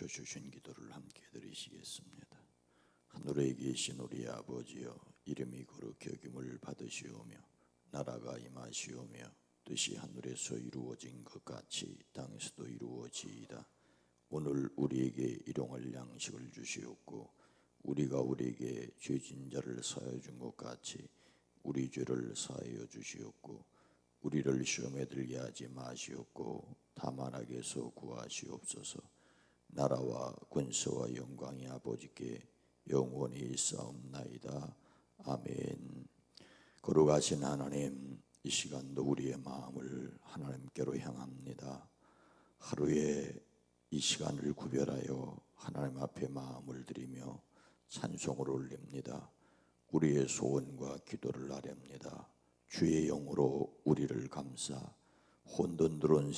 주신 기도를 함께 드리시겠습니다. 하늘에 계신 우리 아버지여, 이름이 거룩히 여김을 받으시오며 나라가 임하시오며 뜻이 하늘에서 이루어진 것 같이 땅에서도 이루어지이다. 오늘 우리에게 일용할 양식을 주시옵고 우리가 우리에게 죄진 자를 사하여 준 것 같이 우리 죄를 사하여 주시옵고 우리를 시험에 들게 하지 마시옵고 다만 악에서 구하시옵소서. 나라와 권세와 영광이 아버지께 영원히 있사옵나이다. 아멘. 거룩하신 하나님, 이 시간도 우리의 마음을 하나님께로 향합니다. 하루에 이 시간을 구별하여 하나님 앞에 마음을 드리며 찬송을 올립니다. 우리의 소원과 기도를 아뢰옵니다. 주의 영으로 우리를 감싸 혼돈스러운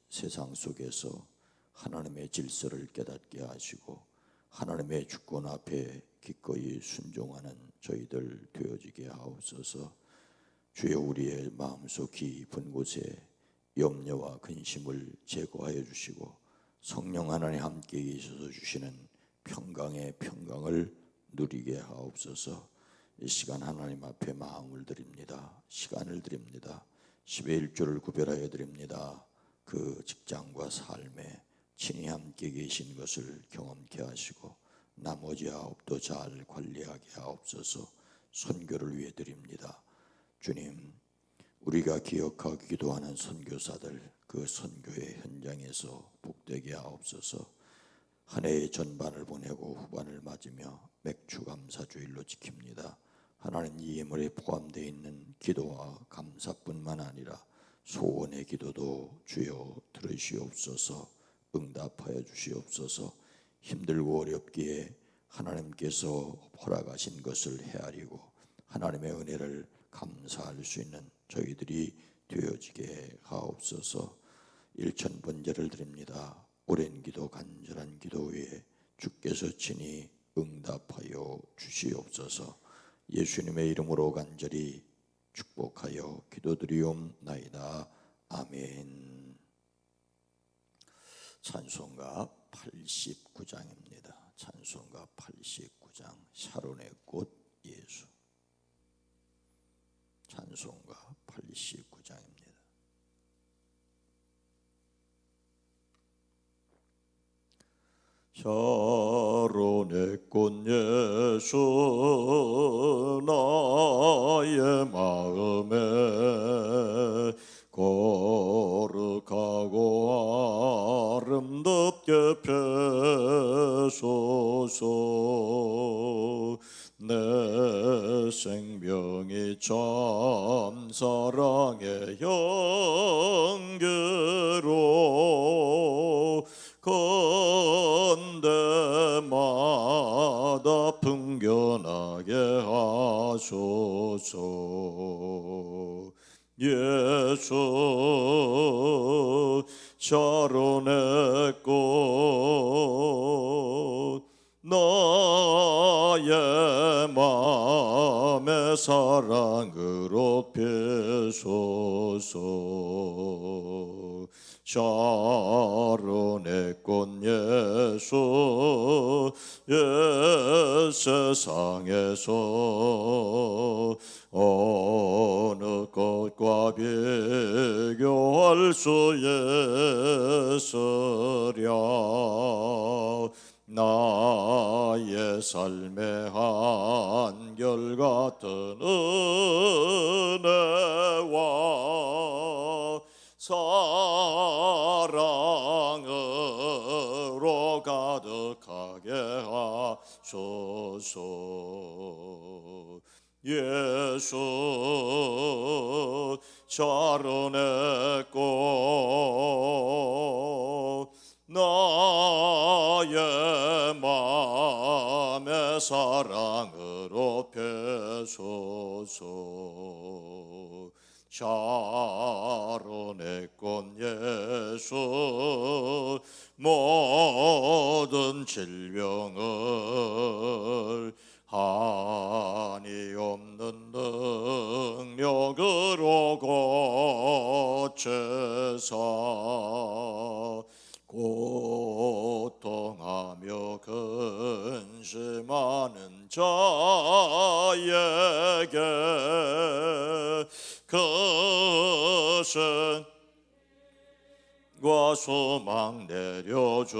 세상 속에서 하나님의 질서를 깨닫게 하시고 하나님의 주권 앞에 기꺼이 순종하는 저희들 되어지게 하옵소서. 주여, 우리의 마음속 깊은 곳에 염려와 근심을 제거하여 주시고 성령 하나님 함께 계셔서 주시는 평강의 평강을 누리게 하옵소서. 이 시간 하나님 앞에 마음을 드립니다. 시간을 드립니다. 10의 1조를 구별하여 드립니다. 그 직장과 삶에 친히 함께 계신 것을 경험케 하시고 나머지 9도 잘 관리하게 하옵소서. 선교를 위해 드립니다. 주님, 우리가 기억하고 기도하는 선교사들, 그 선교의 현장에서 복되게 하옵소서. 한 해의 전반을 보내고 후반을 맞으며 맥주 감사주일로 지킵니다. 하나님, 이 예물에 포함되어 있는 기도와 감사뿐만 아니라 소원의 기도도 주여 들으시옵소서. 응답하여 주시옵소서. 힘들고 어렵기에 하나님께서 허락하신 것을 헤아리고 하나님의 은혜를 감사할 수 있는 저희들이 되어지게 하옵소서. 일천번제를 드립니다. 오랜 기도, 간절한 기도 위에 주께서 친히 응답하여 주시옵소서. 예수님의 이름으로 간절히 축복하여 기도드리옵나이다. 아멘. 찬송가 89장입니다. 찬송가 89장, 샤론의 꽃 예수. 찬송가 89장입니다. 샤론의 꽃 예수, 나의 마음에 거룩하고 아름답게 펴소서. 내 생명이 참 사랑의 향기로 건대마다 풍겨나게 하소서. 예수, 샤론의 꽃, 나의 마음의 사랑으로 피소서. 샤론의 꽃 예수, 세상에서 어느 꽃과 비교할 수 있으랴. 나의 삶의 한결같은 은혜와 사랑으로 가득하게 하소서. 예수, 샤론의 꽃, 나의 마음의 사랑으로 펴소서. 샤론의 꽃 예수, 모든 질병을 한이 없는 능력으로 고쳐서 고통하는 나에게 것은 과 소망 내려주소서.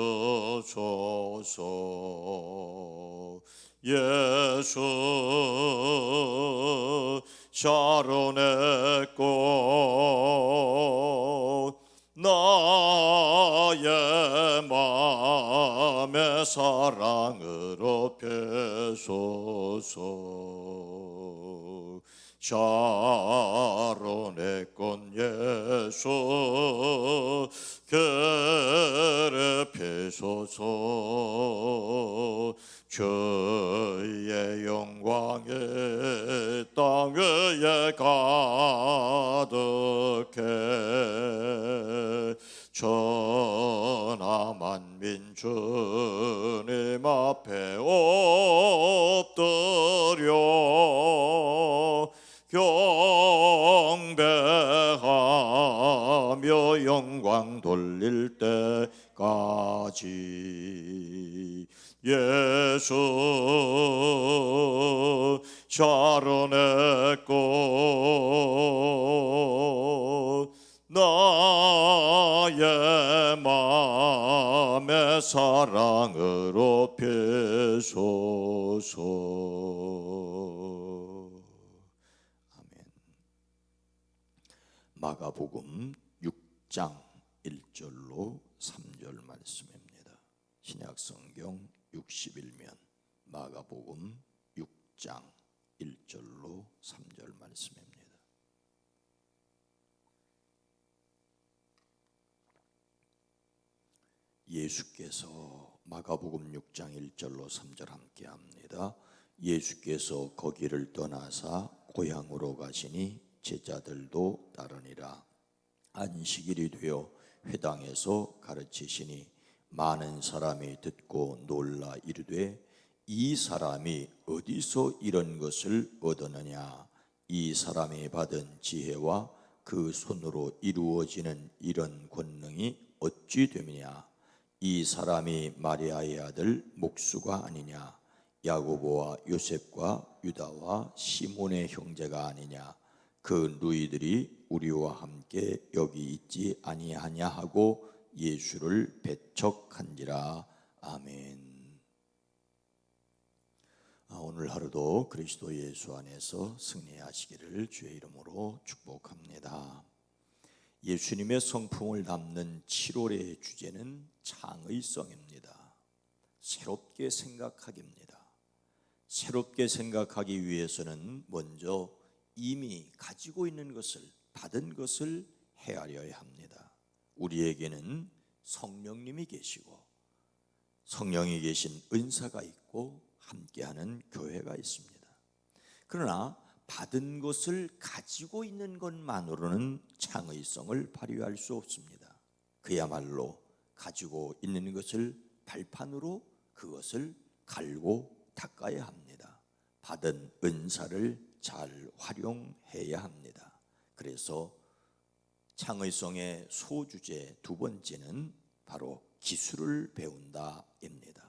예수 샤론의 꽃 나의 맘의 사랑으로 피소서. 샤론의 꽃 예수 그를 피소서. 주의 영광이 땅 위에 가득해 천하 만민 주님 앞에 엎드려 경배하며 영광 돌릴 때까지 예수 샤론의 꽃 나의 맘의 사랑으로 피소서. 아멘. 마가복음 6장 1절로 3절 말씀입니다. 신약성경 61면 마가복음 6장 1절로 3절 말씀입니다. 예수께서 마가복음 6장 1절로 3절 함께 합니다. 예수께서 거기를 떠나사 고향으로 가시니 제자들도 따르니라. 안식일이 되어 회당에서 가르치시니 많은 사람이 듣고 놀라 이르되 이 사람이 어디서 이런 것을 얻었느냐. 이 사람이 받은 지혜와 그 손으로 이루어지는 이런 권능이 어찌 됨이냐. 이 사람이 마리아의 아들 목수가 아니냐. 야고보와 요셉과 유다와 시몬의 형제가 아니냐. 그 누이들이 우리와 함께 여기 있지 아니하냐 하고 예수를 배척한지라. 아멘. 오늘 하루도 그리스도 예수 안에서 승리하시기를 주의 이름으로 축복합니다. 예수님의 성품을 담는 7월의 주제는 창의성입니다. 새롭게 생각하기입니다. 새롭게 생각하기 위해서는 먼저 이미 가지고 있는 것을, 받은 것을 헤아려야 합니다. 우리에게는 성령님이 계시고 성령이 계신 은사가 있고 함께하는 교회가 있습니다. 그러나 받은 것을 가지고 있는 것만으로는 창의성을 발휘할 수 없습니다. 그야말로 가지고 있는 것을 발판으로 그것을 갈고 닦아야 합니다. 받은 은사를 잘 활용해야 합니다. 그래서 창의성의 소주제 두 번째는 바로 기술을 배운다입니다.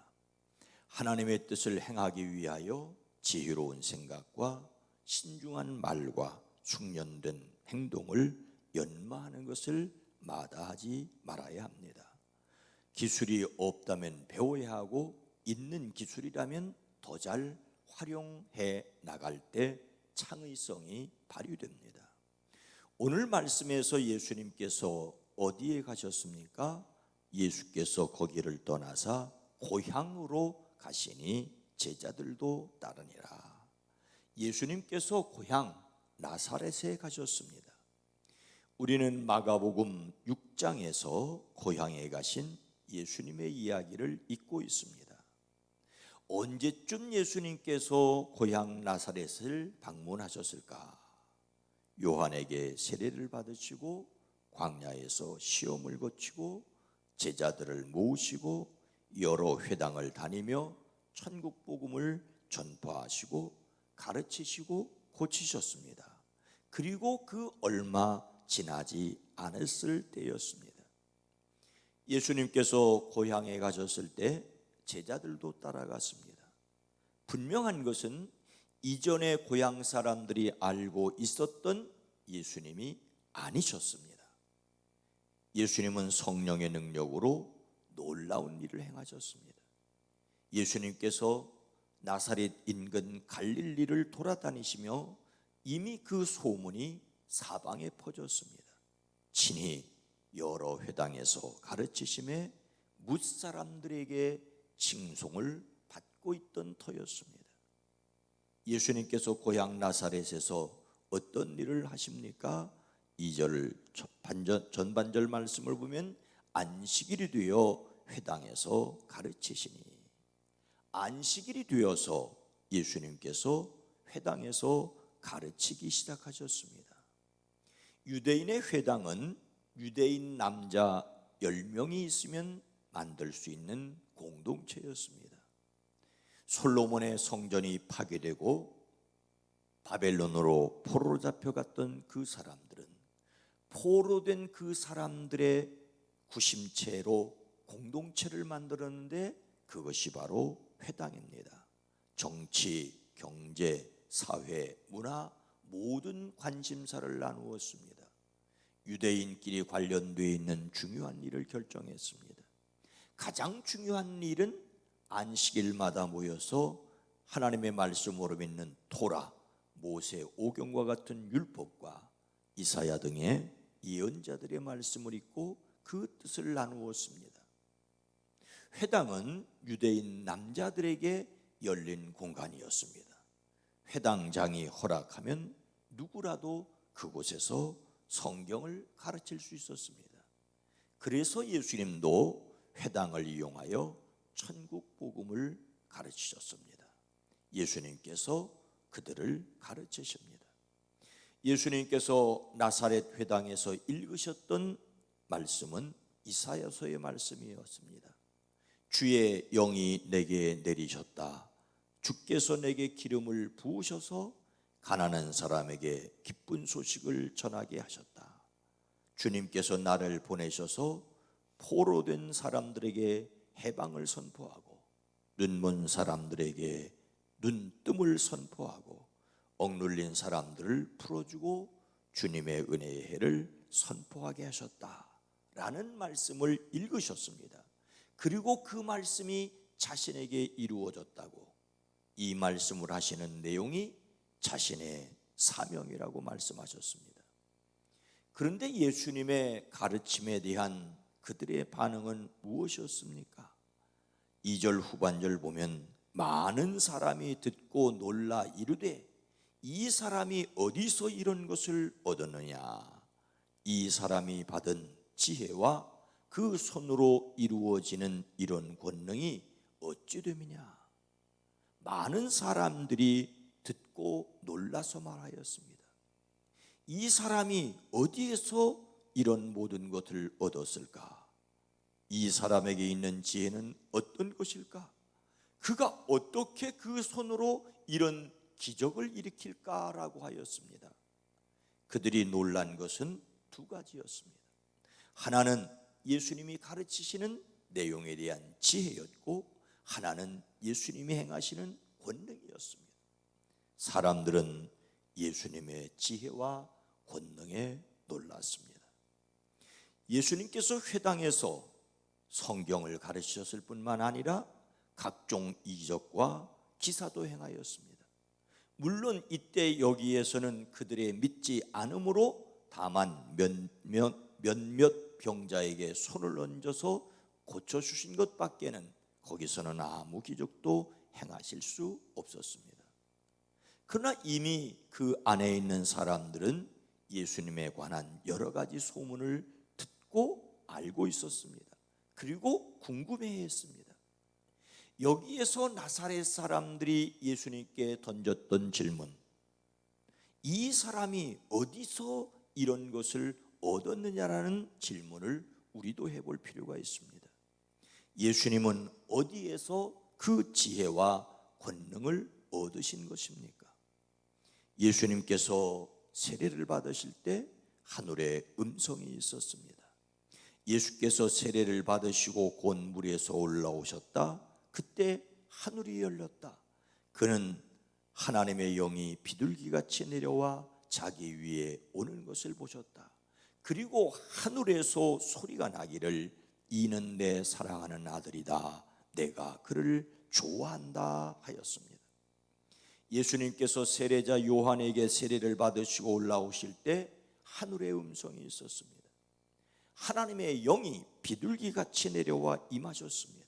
하나님의 뜻을 행하기 위하여 지혜로운 생각과 신중한 말과 숙련된 행동을 연마하는 것을 마다하지 말아야 합니다. 기술이 없다면 배워야 하고 있는 기술이라면 더 잘 활용해 나갈 때 창의성이 발휘됩니다. 오늘 말씀에서 예수님께서 어디에 가셨습니까? 예수께서 거기를 떠나사 고향으로 가시니 제자들도 따르니라. 예수님께서 고향 나사렛에 가셨습니다. 우리는 마가복음 6장에서 고향에 가신 예수님의 이야기를 읽고 있습니다. 언제쯤 예수님께서 고향 나사렛을 방문하셨을까? 요한에게 세례를 받으시고 광야에서 시험을 거치고 제자들을 모으시고 여러 회당을 다니며 천국 복음을 전파하시고 가르치시고 고치셨습니다. 그리고 그 얼마 지나지 않았을 때였습니다. 예수님께서 고향에 가셨을 때 제자들도 따라갔습니다. 분명한 것은 이전에 고향 사람들이 알고 있었던 예수님이 아니셨습니다. 예수님은 성령의 능력으로 놀라운 일을 행하셨습니다. 예수님께서 나사렛 인근 갈릴리를 돌아다니시며 이미 그 소문이 사방에 퍼졌습니다. 친히 여러 회당에서 가르치심에 뭇사람들에게 칭송을 받고 있던 터였습니다. 예수님께서 고향 나사렛에서 어떤 일을 하십니까? 2절 전반절 말씀을 보면 안식일이 되어 회당에서 가르치시니, 안식일이 되어서 예수님께서 회당에서 가르치기 시작하셨습니다. 유대인의 회당은 유대인 남자 10명이 있으면 만들 수 있는 공동체였습니다. 솔로몬의 성전이 파괴되고 바벨론으로 포로로 잡혀갔던 그 사람들은 포로된 그 사람들의 구심체로 공동체를 만들었는데 그것이 바로 회당입니다. 정치, 경제, 사회, 문화 모든 관심사를 나누었습니다. 유대인끼리 관련되어 있는 중요한 일을 결정했습니다. 가장 중요한 일은 안식일마다 모여서 하나님의 말씀으로 믿는 토라, 모세 오경과 같은 율법과 이사야 등의 예언자들의 말씀을 읽고 그 뜻을 나누었습니다. 회당은 유대인 남자들에게 열린 공간이었습니다. 회당장이 허락하면 누구라도 그곳에서 성경을 가르칠 수 있었습니다. 그래서 예수님도 회당을 이용하여 천국 복음을 가르치셨습니다. 예수님께서 그들을 가르치십니다. 예수님께서 나사렛 회당에서 읽으셨던 말씀은 이사야서의 말씀이었습니다. 주의 영이 내게 내리셨다. 주께서 내게 기름을 부으셔서 가난한 사람에게 기쁜 소식을 전하게 하셨다. 주님께서 나를 보내셔서 포로된 사람들에게 해방을 선포하고 눈먼 사람들에게 눈뜸을 선포하고 억눌린 사람들을 풀어주고 주님의 은혜의 해를 선포하게 하셨다라는 말씀을 읽으셨습니다. 그리고 그 말씀이 자신에게 이루어졌다고, 이 말씀을 하시는 내용이 자신의 사명이라고 말씀하셨습니다. 그런데 예수님의 가르침에 대한 그들의 반응은 무엇이었습니까? 2절 후반절 보면 많은 사람이 듣고 놀라 이르되 이 사람이 어디서 이런 것을 얻었느냐? 이 사람이 받은 지혜와 그 손으로 이루어지는 이런 권능이 어찌 됨이냐? 많은 사람들이 듣고 놀라서 말하였습니다. 이 사람이 어디에서 이런 모든 것을 얻었을까? 이 사람에게 있는 지혜는 어떤 것일까? 그가 어떻게 그 손으로 이런 기적을 일으킬까라고 하였습니다. 그들이 놀란 것은 두 가지였습니다. 하나는 예수님이 가르치시는 내용에 대한 지혜였고, 하나는 예수님이 행하시는 권능이었습니다. 사람들은 예수님의 지혜와 권능에 놀랐습니다. 예수님께서 회당에서 성경을 가르치셨을 뿐만 아니라 각종 이적과 기사도 행하였습니다. 물론 이때 여기에서는 그들의 믿지 않음으로 다만 몇몇 병자에게 손을 얹어서 고쳐주신 것밖에는 거기서는 아무 기적도 행하실 수 없었습니다. 그러나 이미 그 안에 있는 사람들은 예수님에 관한 여러 가지 소문을 듣고 알고 있었습니다. 그리고 궁금해했습니다. 여기에서 나사렛 사람들이 예수님께 던졌던 질문, 이 사람이 어디서 이런 것을 얻었느냐라는 질문을 우리도 해볼 필요가 있습니다. 예수님은 어디에서 그 지혜와 권능을 얻으신 것입니까? 예수님께서 세례를 받으실 때 하늘에 음성이 있었습니다. 예수께서 세례를 받으시고 곧 물에서 올라오셨다. 그때 하늘이 열렸다. 그는 하나님의 영이 비둘기같이 내려와 자기 위에 오는 것을 보셨다. 그리고 하늘에서 소리가 나기를 이는 내 사랑하는 아들이다, 내가 그를 좋아한다 하였습니다. 예수님께서 세례자 요한에게 세례를 받으시고 올라오실 때 하늘의 음성이 있었습니다. 하나님의 영이 비둘기같이 내려와 임하셨습니다.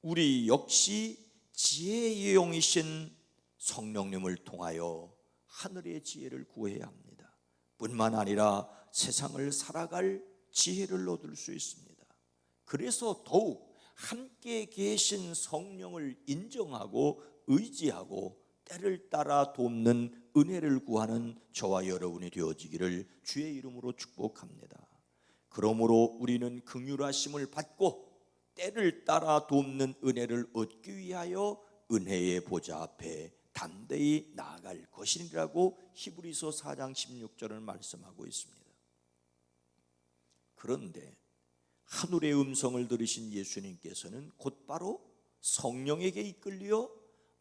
우리 역시 지혜의 영이신 성령님을 통하여 하늘의 지혜를 구해야 합니다. 뿐만 아니라 세상을 살아갈 지혜를 얻을 수 있습니다. 그래서 더욱 함께 계신 성령을 인정하고 의지하고 때를 따라 돕는 은혜를 구하는 저와 여러분이 되어지기를 주의 이름으로 축복합니다. 그러므로 우리는 긍휼하심을 받고 때를 따라 돕는 은혜를 얻기 위하여 은혜의 보좌 앞에 담대히 나아갈 것이라고 히브리서 4장 16절을 말씀하고 있습니다. 그런데 하늘의 음성을 들으신 예수님께서는 곧바로 성령에게 이끌려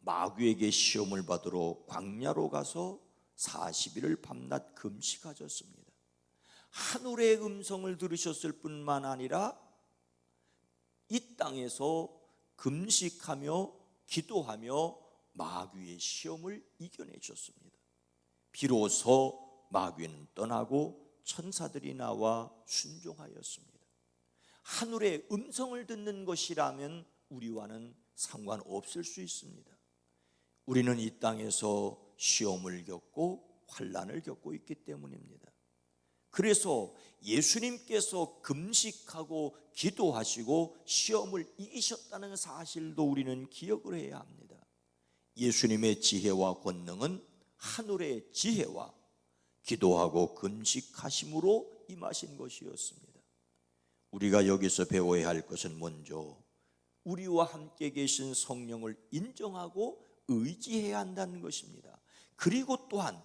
마귀에게 시험을 받으러 광야로 가서 40일을 밤낮 금식하셨습니다. 하늘의 음성을 들으셨을 뿐만 아니라 이 땅에서 금식하며 기도하며 마귀의 시험을 이겨내셨습니다. 비로소 마귀는 떠나고 천사들이 나와 순종하였습니다. 하늘의 음성을 듣는 것이라면 우리와는 상관없을 수 있습니다. 우리는 이 땅에서 시험을 겪고 환난을 겪고 있기 때문입니다. 그래서 예수님께서 금식하고 기도하시고 시험을 이기셨다는 사실도 우리는 기억을 해야 합니다. 예수님의 지혜와 권능은 하늘의 지혜와 기도하고 금식하심으로 임하신 것이었습니다. 우리가 여기서 배워야 할 것은 먼저 우리와 함께 계신 성령을 인정하고 의지해야 한다는 것입니다. 그리고 또한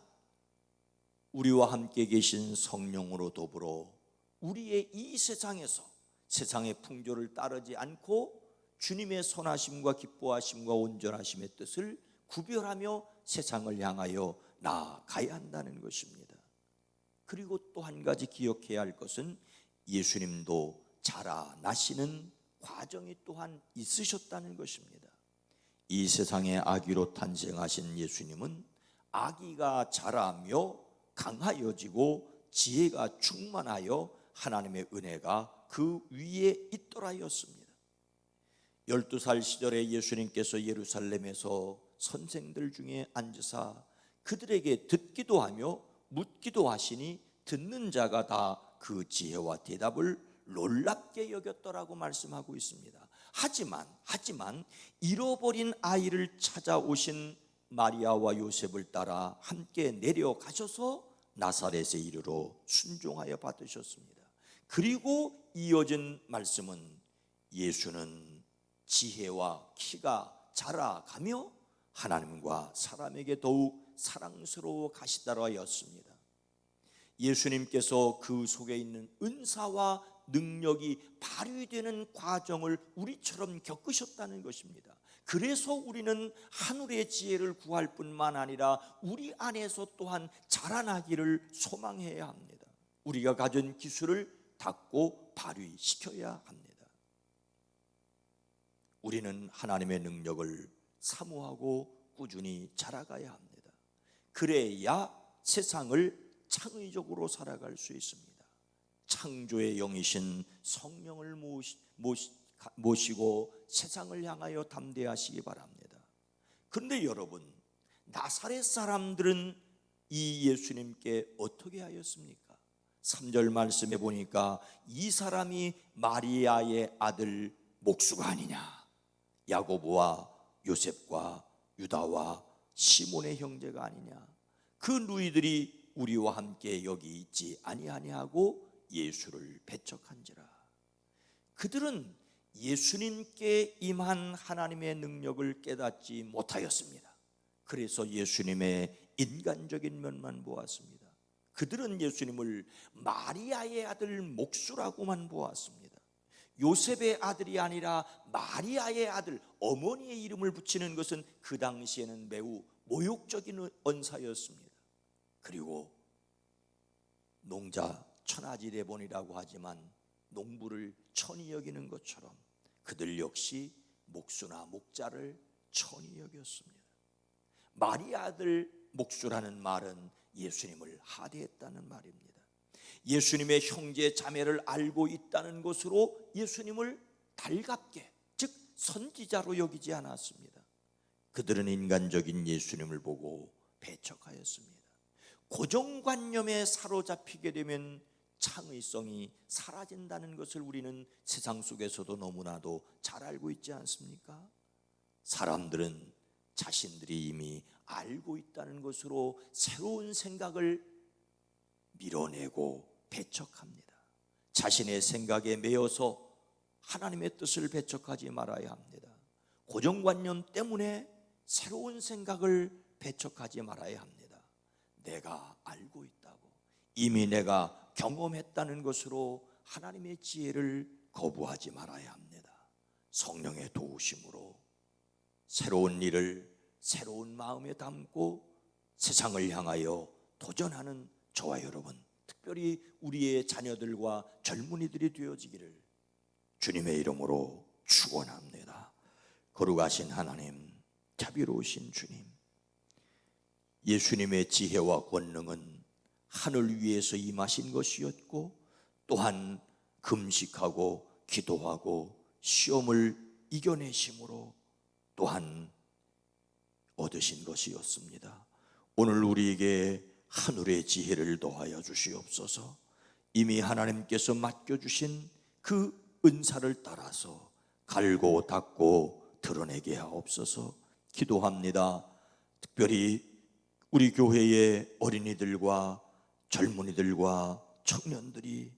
우리와 함께 계신 성령으로 더불어 우리의 이 세상에서 세상의 풍조를 따르지 않고 주님의 선하심과 기뻐하심과 온전하심의 뜻을 구별하며 세상을 향하여 나아가야 한다는 것입니다. 그리고 또 한 가지 기억해야 할 것은 예수님도 자라나시는 과정이 또한 있으셨다는 것입니다. 이 세상에 아기로 탄생하신 예수님은 아기가 자라며 강하여지고 지혜가 충만하여 하나님의 은혜가 그 위에 있더라였습니다. 12살 시절에 예수님께서 예루살렘에서 선생들 중에 앉으사 그들에게 듣기도 하며 묻기도 하시니 듣는 자가 다 그 지혜와 대답을 놀랍게 여겼더라고 말씀하고 있습니다. 하지만 잃어버린 아이를 찾아오신 마리아와 요셉을 따라 함께 내려가셔서 나사렛에 이르러 순종하여 받으셨습니다. 그리고 이어진 말씀은 예수는 지혜와 키가 자라가며 하나님과 사람에게 더욱 사랑스러워 가시더라였습니다. 예수님께서 그 속에 있는 은사와 능력이 발휘되는 과정을 우리처럼 겪으셨다는 것입니다. 그래서 우리는 하늘의 지혜를 구할 뿐만 아니라 우리 안에서 또한 자라나기를 소망해야 합니다. 우리가 가진 기술을 닦고 발휘시켜야 합니다. 우리는 하나님의 능력을 사모하고 꾸준히 자라가야 합니다. 그래야 세상을 창의적으로 살아갈 수 있습니다. 창조의 영이신 성령을 모시고 세상을 향하여 담대하시기 바랍니다. 그런데 여러분, 나사렛 사람들은 이 예수님께 어떻게 하였습니까? 3절 말씀해 보니까 이 사람이 마리아의 아들 목수가 아니냐, 야고보와 요셉과 유다와 시몬의 형제가 아니냐, 그 누이들이 우리와 함께 여기 있지 아니하냐고 예수를 배척한지라. 그들은 예수님께 임한 하나님의 능력을 깨닫지 못하였습니다. 그래서 예수님의 인간적인 면만 보았습니다. 그들은 예수님을 마리아의 아들 목수라고만 보았습니다. 요셉의 아들이 아니라 마리아의 아들, 어머니의 이름을 붙이는 것은 그 당시에는 매우 모욕적인 언사였습니다. 그리고 농자 천하지대본이라고 하지만 농부를 천히 여기는 것처럼 그들 역시 목수나 목자를 천히 여겼습니다. 마리아 아들 목수라는 말은 예수님을 하대했다는 말입니다. 예수님의 형제 자매를 알고 있다는 것으로 예수님을 달갑게, 즉 선지자로 여기지 않았습니다. 그들은 인간적인 예수님을 보고 배척하였습니다. 고정관념에 사로잡히게 되면 창의성이 사라진다는 것을 우리는 세상 속에서도 너무나도 잘 알고 있지 않습니까? 사람들은 자신들이 이미 알고 있다는 것으로 새로운 생각을 밀어내고 배척합니다. 자신의 생각에 매여서 하나님의 뜻을 배척하지 말아야 합니다. 고정관념 때문에 새로운 생각을 배척하지 말아야 합니다. 내가 알고 있다고, 이미 내가 경험했다는 것으로 하나님의 지혜를 거부하지 말아야 합니다. 성령의 도우심으로 새로운 일을 새로운 마음에 담고 세상을 향하여 도전하는 저와 여러분, 특별히 우리의 자녀들과 젊은이들이 되어지기를 주님의 이름으로 축원합니다. 거룩하신 하나님, 자비로우신 주님, 예수님의 지혜와 권능은 하늘 위에서 임하신 것이었고 또한 금식하고 기도하고 시험을 이겨내심으로 또한 얻으신 것이었습니다. 오늘 우리에게 하늘의 지혜를 더하여 주시옵소서. 이미 하나님께서 맡겨주신 그 은사를 따라서 갈고 닦고 드러내게 하옵소서. 기도합니다. 특별히 우리 교회의 어린이들과 젊은이들과 청년들이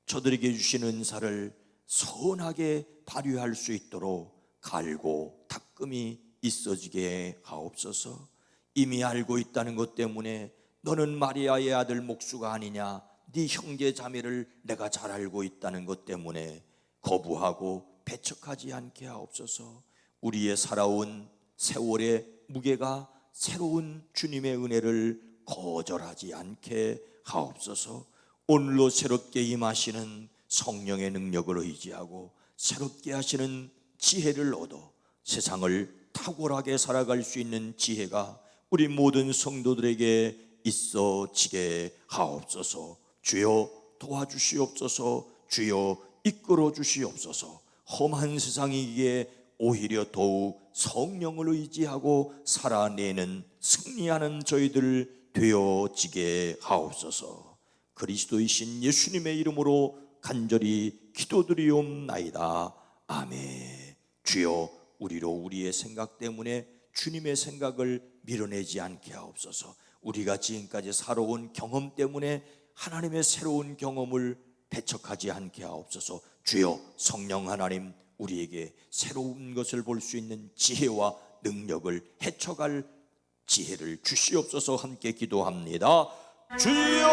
저들에게 주신 은사를 선하게 발휘할 수 있도록 갈고 닦음이 있어지게 하옵소서. 이미 알고 있다는 것 때문에 너는 마리아의 아들 목수가 아니냐, 네 형제 자매를 내가 잘 알고 있다는 것 때문에 거부하고 배척하지 않게 하옵소서. 우리의 살아온 세월의 무게가 새로운 주님의 은혜를 거절하지 않게 하옵소서. 오늘로 새롭게 임하시는 성령의 능력을 의지하고 새롭게 하시는 지혜를 얻어 세상을 탁월하게 살아갈 수 있는 지혜가 우리 모든 성도들에게 있어지게 하옵소서. 주여 도와주시옵소서. 주여 이끌어 주시옵소서. 험한 세상이기에 오히려 더욱 성령을 의지하고 살아내는 승리하는 저희들 되어지게 하옵소서. 그리스도이신 예수님의 이름으로 간절히 기도드리옵나이다. 아멘. 주여 우리로 우리의 생각 때문에 주님의 생각을 밀어내지 않게 하옵소서. 우리가 지금까지 살아온 경험 때문에 하나님의 새로운 경험을 배척하지 않게 하옵소서. 주여 성령 하나님, 우리에게 새로운 것을 볼 수 있는 지혜와 능력을 헤쳐갈 지혜를 주시옵소서. 함께 기도합니다. 주여